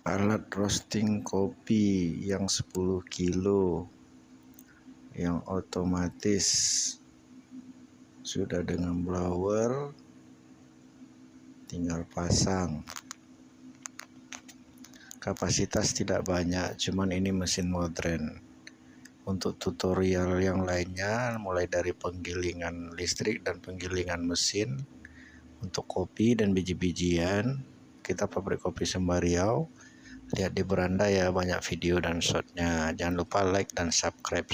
Alat roasting kopi yang 10 kilo yang otomatis, sudah dengan blower, tinggal pasang. Kapasitas tidak banyak, cuman ini mesin modern. Untuk tutorial yang lainnya, mulai dari penggilingan listrik dan penggilingan mesin untuk kopi dan biji-bijian, kita pabrik kopi Sembariau. Lihat di beranda ya, banyak video dan shotnya. Jangan lupa like dan subscribe.